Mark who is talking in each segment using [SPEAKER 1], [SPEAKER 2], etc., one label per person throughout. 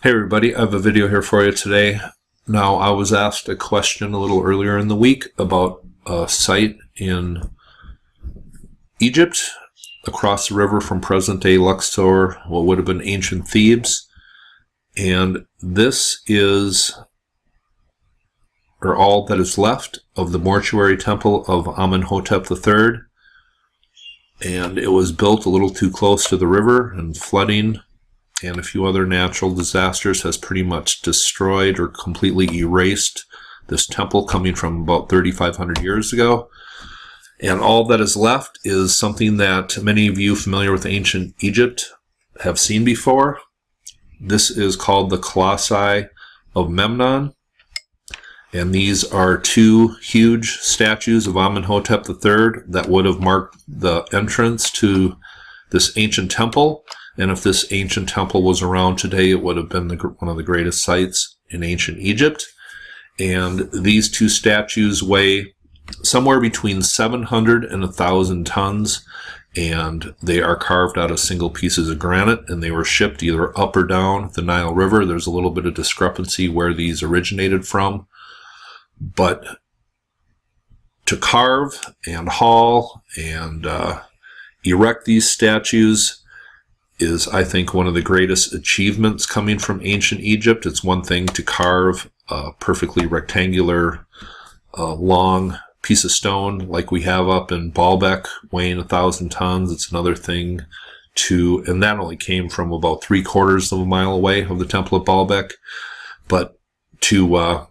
[SPEAKER 1] Hey everybody, I have a video here for you today. Now, I was asked a question a little earlier in the week about a site in Egypt across the river from present-day Luxor, what would have been ancient Thebes. And this is, or all that is left of the Mortuary Temple of Amenhotep III. And it was built a little too close to the river, and flooding and a few other natural disasters has pretty much destroyed or completely erased this temple coming from about 3,500 years ago. And all that is left is something that many of you familiar with ancient Egypt have seen before. This is called the Colossi of Memnon. And these are two huge statues of Amenhotep III that would have marked the entrance to this ancient temple. And if this ancient temple was around today, it would have been one of the greatest sites in ancient Egypt. And these two statues weigh somewhere between 700 and 1,000 tons. And they are carved out of single pieces of granite, and they were shipped either up or down the Nile River. There's a little bit of discrepancy where these originated from. But to carve and haul and erect these statues is, I think, one of the greatest achievements coming from ancient Egypt. It's one thing to carve a perfectly rectangular, long piece of stone like we have up in Baalbek weighing 1,000 tons. It's another thing to, and that only came from about 3/4 of a mile away of the Temple of Baalbek, but to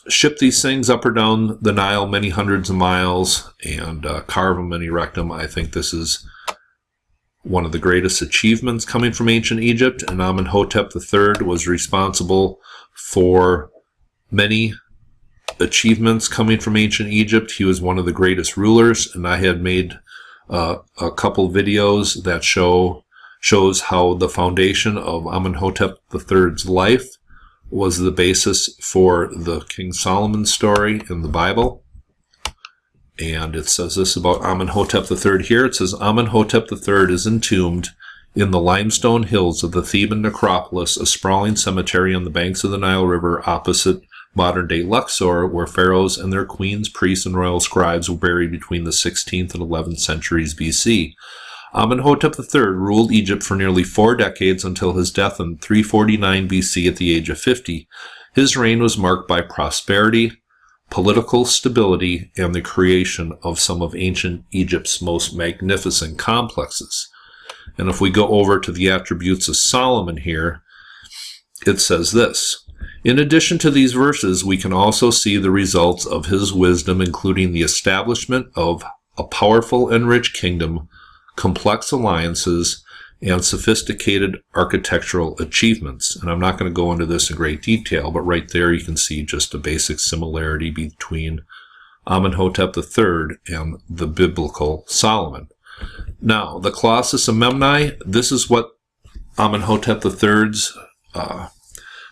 [SPEAKER 1] ship these things up or down the Nile many hundreds of miles and carve them and erect them, I think this is one of the greatest achievements coming from ancient Egypt. And Amenhotep III was responsible for many achievements coming from ancient Egypt. He was one of the greatest rulers, and I had made a couple videos that shows how the foundation of Amenhotep III's life was the basis for the King Solomon story in the Bible. And it says this about Amenhotep III here. It says, Amenhotep III is entombed in the limestone hills of the Theban necropolis, a sprawling cemetery on the banks of the Nile River opposite modern-day Luxor, where pharaohs and their queens, priests, and royal scribes were buried between the 16th and 11th centuries BC. Amenhotep III ruled Egypt for nearly 4 decades until his death in 349 BC at the age of 50. His reign was marked by prosperity, political stability, and the creation of some of ancient Egypt's most magnificent complexes. And if we go over to the attributes of Solomon here, it says this: in addition to these verses, we can also see the results of his wisdom, including the establishment of a powerful and rich kingdom, complex alliances, and sophisticated architectural achievements. And I'm not going to go into this in great detail, but right there you can see just a basic similarity between Amenhotep III and the biblical Solomon. Now, the Colossi of Memnon, this is what Amenhotep III's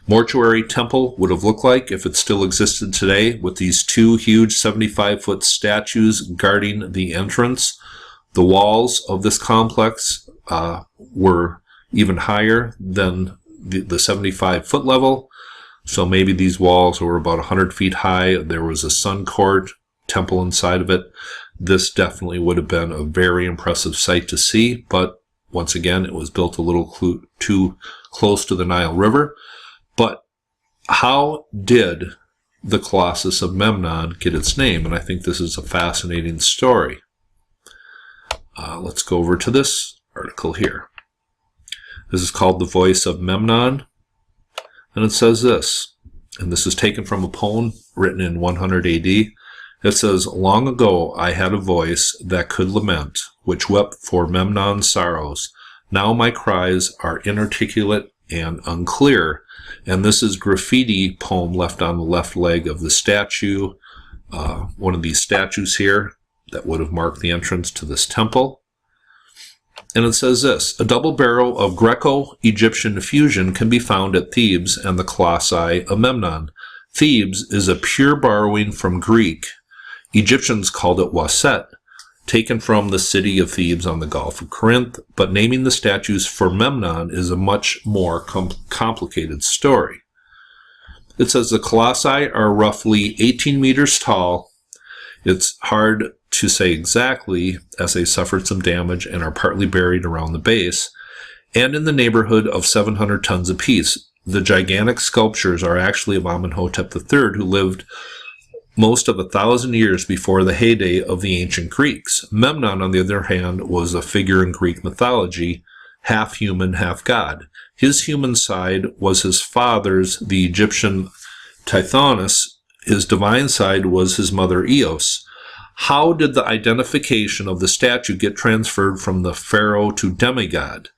[SPEAKER 1] Mortuary Temple would have looked like if it still existed today, with these two huge 75-foot statues guarding the entrance. The walls of this complex were even higher than the 75-foot level. So maybe these walls were about 100 feet high. There was a sun court temple inside of it. This definitely would have been a very impressive sight to see. But once again, it was built a little too close to the Nile River. But how did the Colossus of Memnon get its name? And I think this is a fascinating story. Let's go over to this article here. This is called The Voice of Memnon, and it says this, and this is taken from a poem written in 100 AD. It says, long ago I had a voice that could lament, which wept for Memnon's sorrows. Now my cries are inarticulate and unclear. And this is graffiti poem left on the left leg of the statue, one of these statues here that would have marked the entrance to this temple. And it says this: a double barrel of Greco-Egyptian fusion can be found at Thebes and the Colossi of Memnon. Thebes is a pure borrowing from Greek. Egyptians called it Waset. taken from the city of Thebes on the Gulf of Corinth, but naming the statues for Memnon is a much more complicated story. It says the colossi are roughly 18 meters tall. It's hard to say exactly, as they suffered some damage and are partly buried around the base, and in the neighborhood of 700 tons apiece. The gigantic sculptures are actually of Amenhotep III, who lived most of 1,000 years before the heyday of the ancient Greeks. Memnon, on the other hand, was a figure in Greek mythology, half human, half god. His human side was his father's, the Egyptian Tithonus. His divine side was his mother Eos. How did the identification of the statue get transferred from the pharaoh to demigod?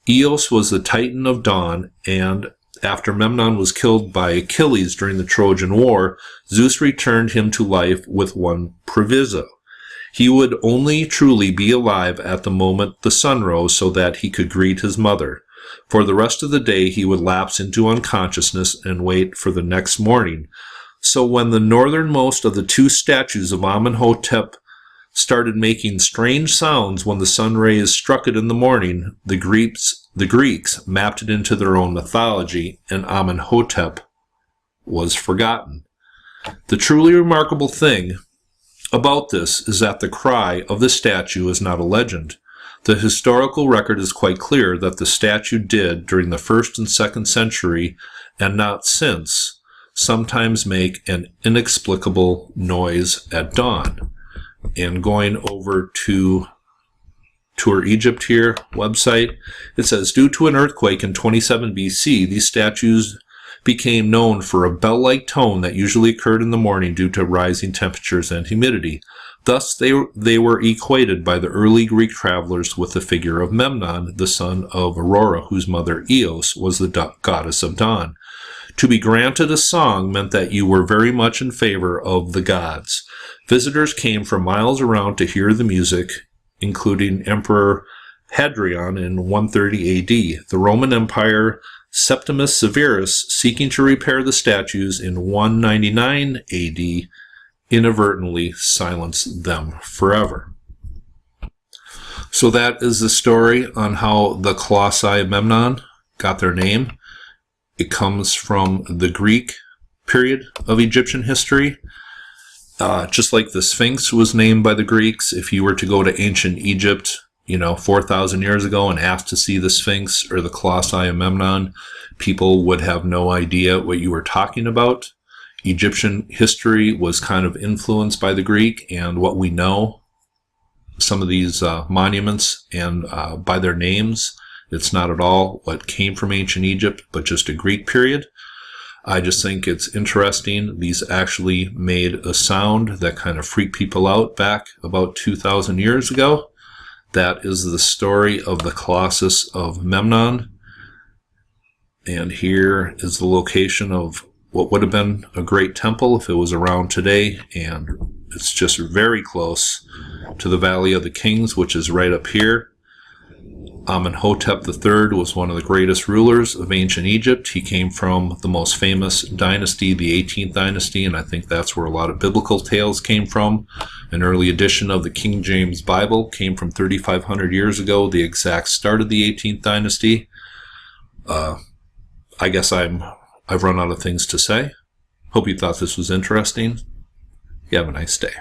[SPEAKER 1] Eos was the Titan of dawn, and after Memnon was killed by Achilles during the Trojan War, Zeus returned him to life with one proviso. He would only truly be alive at the moment the sun rose so that he could greet his mother. For the rest of the day he would lapse into unconsciousness and wait for the next morning. So when the northernmost of the two statues of Amenhotep started making strange sounds when the sun rays struck it in the morning, the Greeks mapped it into their own mythology, and Amenhotep was forgotten. The truly remarkable thing about this is that the cry of the statue is not a legend. The historical record is quite clear that the statue did, during the 1st and 2nd century, and not since, sometimes make an inexplicable noise at dawn. And going over to Tour Egypt here website, it says, due to an earthquake in 27 BC, these statues became known for a bell-like tone that usually occurred in the morning due to rising temperatures and humidity. Thus, they were equated by the early Greek travelers with the figure of Memnon, the son of Aurora, whose mother Eos was the goddess of dawn. To be granted a song meant that you were very much in favor of the gods. Visitors came from miles around to hear the music, including Emperor Hadrian in 130 AD. The Roman Empire Septimus Severus, seeking to repair the statues in 199 AD, inadvertently silenced them forever. So that is the story on how the Colossi of Memnon got their name. It comes from the Greek period of Egyptian history. Just like the Sphinx was named by the Greeks, if you were to go to ancient Egypt, 4,000 years ago and asked to see the Sphinx or the Colossi of Memnon, people would have no idea what you were talking about. Egyptian history was kind of influenced by the Greek, and what we know, some of these monuments, and by their names, it's not at all what came from ancient Egypt, but just a Greek period. I just think it's interesting. These actually made a sound that kind of freaked people out back about 2,000 years ago. That is the story of the Colossus of Memnon. And here is the location of what would have been a great temple if it was around today. And it's just very close to the Valley of the Kings, which is right up here. Amenhotep III was one of the greatest rulers of ancient Egypt. He came from the most famous dynasty, the 18th dynasty, and I think that's where a lot of biblical tales came from. An early edition of the King James Bible came from 3,500 years ago, the exact start of the 18th dynasty. I guess I've run out of things to say. Hope you thought this was interesting. You have a nice day.